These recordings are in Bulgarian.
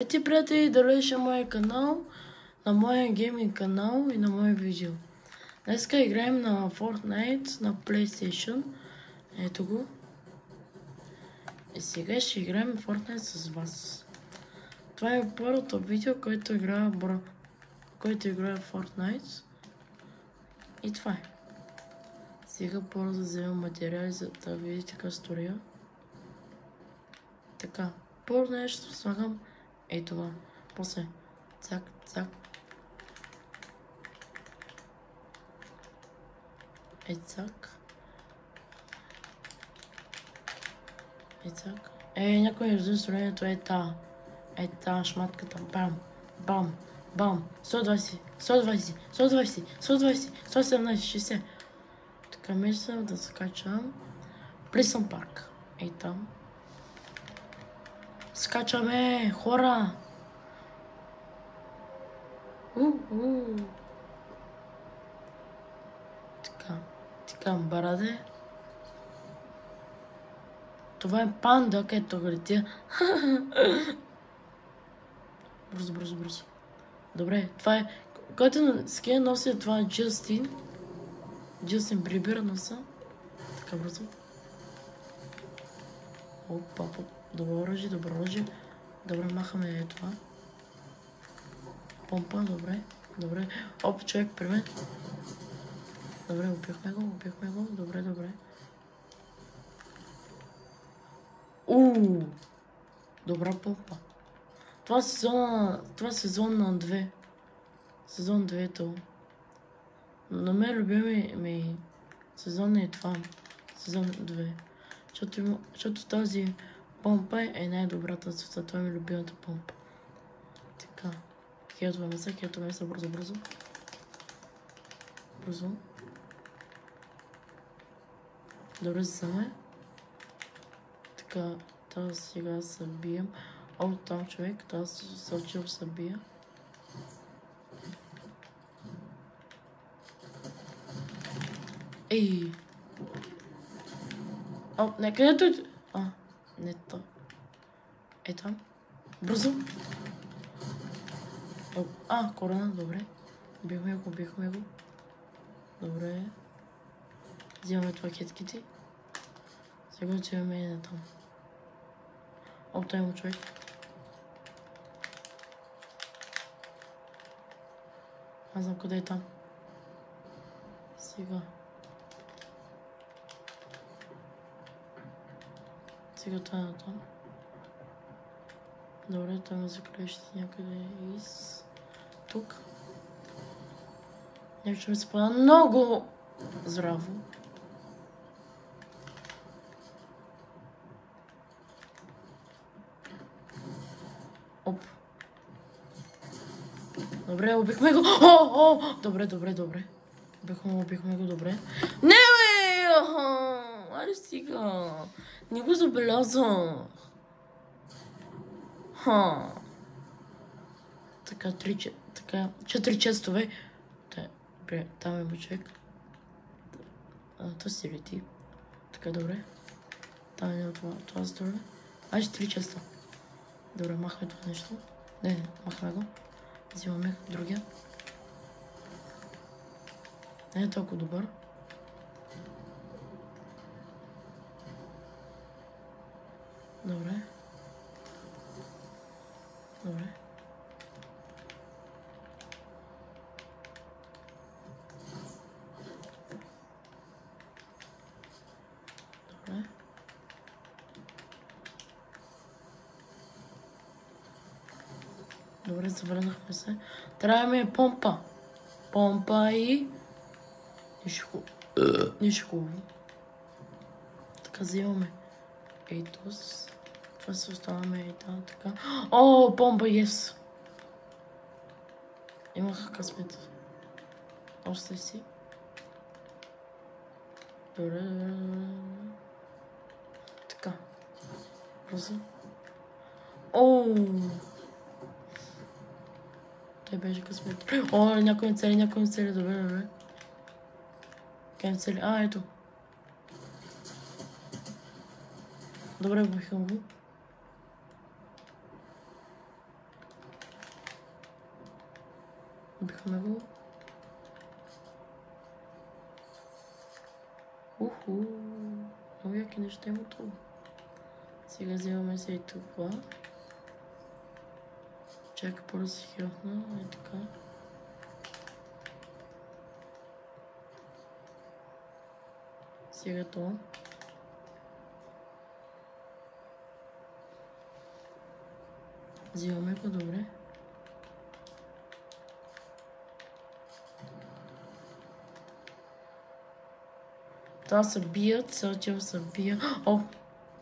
Здравейте, приятели, дойдете на моя канал, на моя гейминг канал и на моя видео. Днеска играем на Fortnite на PlayStation. Ето го. И сега ще играем Fortnite с вас. Това е първото видео, който играе Fortnite. И това е. Сега първо да вземем материали, за да видите как стория. Така, първо нещо слагам ей това. После цак, цак. Ецак. Някой не взе строението е та шматката. Бам, бам, бам. 120, 120, 120, 120, 117, 60. Така мисля да скачам. Плисън парк. Ей там. Скачаме, хора! Така, бараде. Това е панда, където летя. Бързо. Добре, това е... Който на ския носи, това е Джастин Брибер носа. Така бързо. Опа, добро оръжие. Добре, махаме това. Помпа, добре. Оп, човек при мен. Добре, убихме го. Добре. Добра помпа. Това сезон на 2. Сезон 2 е това. На мен любими сезон е това. Сезон 2. Защото тази помпа е най-добрата. Това е ми любимата помпа. Така. Хилтове меса, бързо. Добре, засаме. Така, тази сега се бием. Там човек, тази се учил се бия. Ей! Където... Не то. Там. Бързо! Корона, добре. Бихме го. Добре. Взимаме това кетките. Сега отиваме и на там. Там има човек. Аз знам къде е там. Сега това е на там. Добре, там е заклещи някъде из... Тук. Някой ми се пада много здраво. Оп. Добре, убихме го. Добре. Убихме го, добре. Не, бе! Аре стига. Не го забелязах. Така, 4 честове. Там има човек. Това си лети. Така, добре. Там е това здраве. 3 честа. Добре, махме това нещо. Не, махме го. Взимаме другия. Не е толкова добър. Добре. Добре, завърнахме се. Трябва ми е помпа. Помпа и... Нищо хубаво. Така взимаме. Това се оставаме така. Помпа, yes! Имах късмет. Още си. Добре. Така. Бързо. Той беше късмет. Някой ме цели. Добре. Къде ме цели? Ето. Добре, бухам го. Убихме го. Много яки неща има това. Сега взимаме се и това. Чакай първо да си хилхна, и така. Сега това. Взимаме го добре. Това се бият, цяло се бия. О!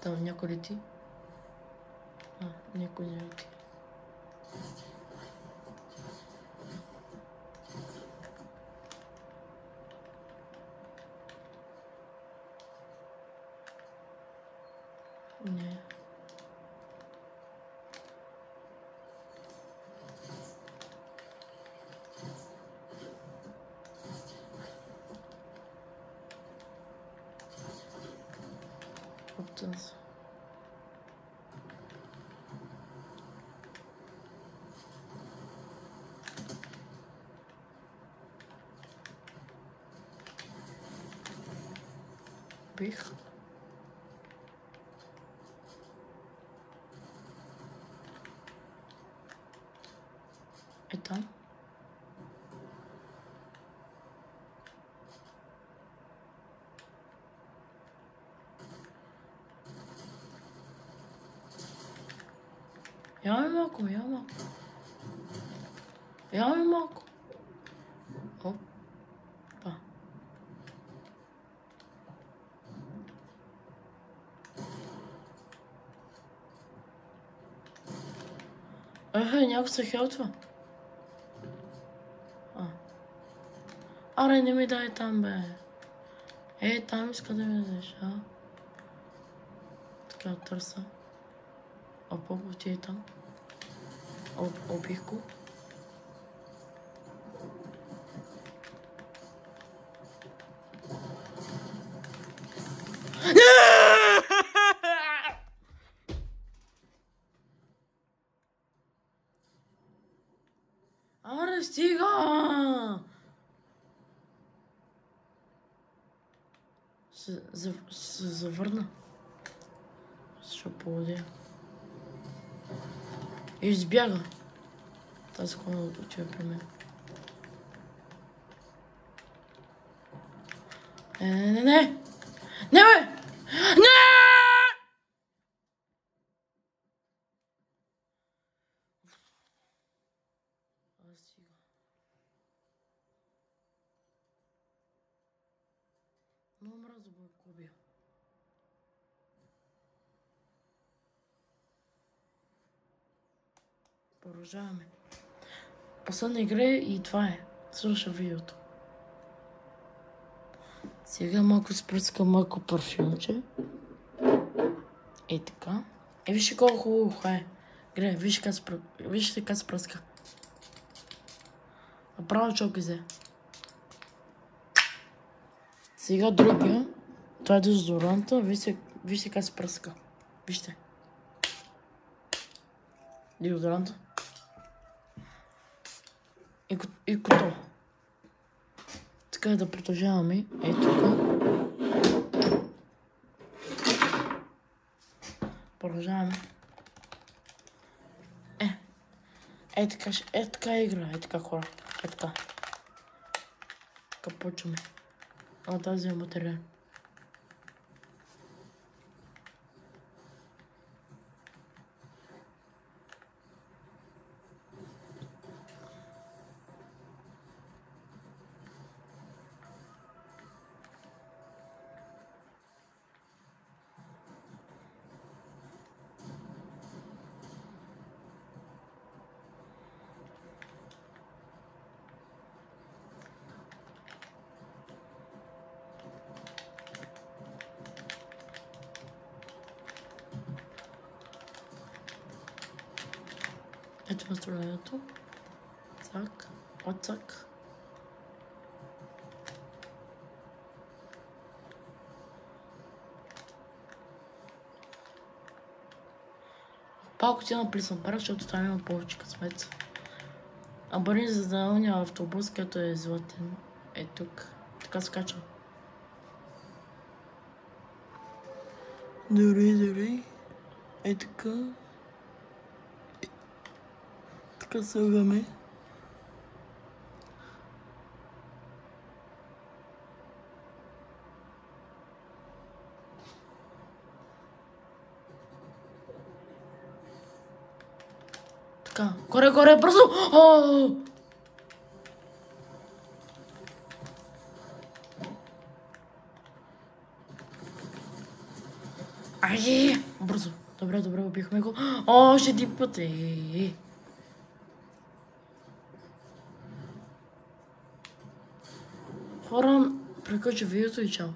Там някой лети. Някой не лети. Не. Оптънс. Бих. Е там. Ямай малко. Ямай малко. Опа. Някой се хелтва. Аре, не ми дай там, бе. Там иска да ми дадеш, Така търса. Опа, отиде там. Убих го. Аре, стига! Се завърна. Ще поводя. И избяга. Тази кола отива при мен. Не! Не, бе! Не! Много мраза бойкобия. Продължаваме. Последна игра и това е. Слушай видеото. Сега малко спръска малко парфюмче. Така. Вижте колко хубаво е. Гледай, вижте как спръска. Направо чок взе. Сега другия. Това е дезодоранта. Вижте как спръска. Вижте. Дезодоранта. И кото. Така да продължаваме. Тук. Продължаваме. Така игра. Така хора. Така. Така почваме. Тази е материал. Ето настроението. Цак. Отцак. Палко ти написам пара, защото там има повече късмет. А бърни за да оня автобус, като е златен. Е тук. Така скачам. Дори. Е така. Така слагаме. Така. Горе, бързо! О! Ай! Бързо. Добре, убихме го. О, ще един път. Хора, приключи видеото и чао.